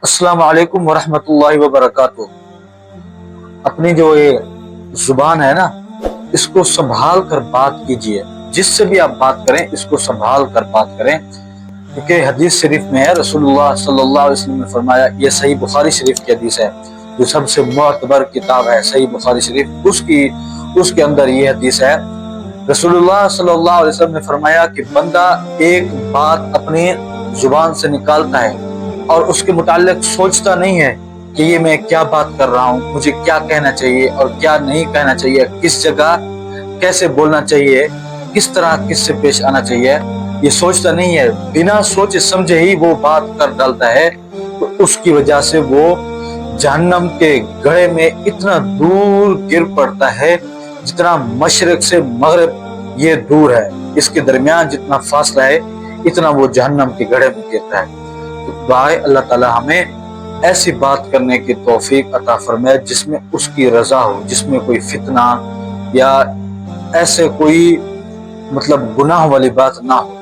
السلام علیکم ورحمۃ اللہ وبرکاتہ۔ اپنی جو یہ زبان ہے نا، اس کو سنبھال کر بات کیجئے۔ جس سے بھی آپ بات کریں اس کو سنبھال کر بات کریں، کیونکہ حدیث شریف میں ہے، رسول اللہ صلی اللہ علیہ وسلم نے فرمایا، یہ صحیح بخاری شریف کی حدیث ہے، جو سب سے معتبر کتاب ہے صحیح بخاری شریف، اس کے اندر یہ حدیث ہے۔ رسول اللہ صلی اللہ علیہ وسلم نے فرمایا کہ بندہ ایک بات اپنی زبان سے نکالتا ہے اور اس کے متعلق سوچتا نہیں ہے کہ یہ میں کیا بات کر رہا ہوں، مجھے کیا کہنا چاہیے اور کیا نہیں کہنا چاہیے، کس جگہ کیسے بولنا چاہیے، کس طرح کس سے پیش آنا چاہیے، یہ سوچتا نہیں ہے، بنا سوچے سمجھے ہی وہ بات کر ڈالتا ہے، تو اس کی وجہ سے وہ جہنم کے گڑھے میں اتنا دور گر پڑتا ہے جتنا مشرق سے مغرب یہ دور ہے، اس کے درمیان جتنا فاصلہ ہے اتنا وہ جہنم کے گڑھے میں گرتا ہے۔ تو دعا ہے اللہ تعالی ہمیں ایسی بات کرنے کی توفیق عطا فرمائے جس میں اس کی رضا ہو، جس میں کوئی فتنہ یا ایسے کوئی گناہ والی بات نہ ہو۔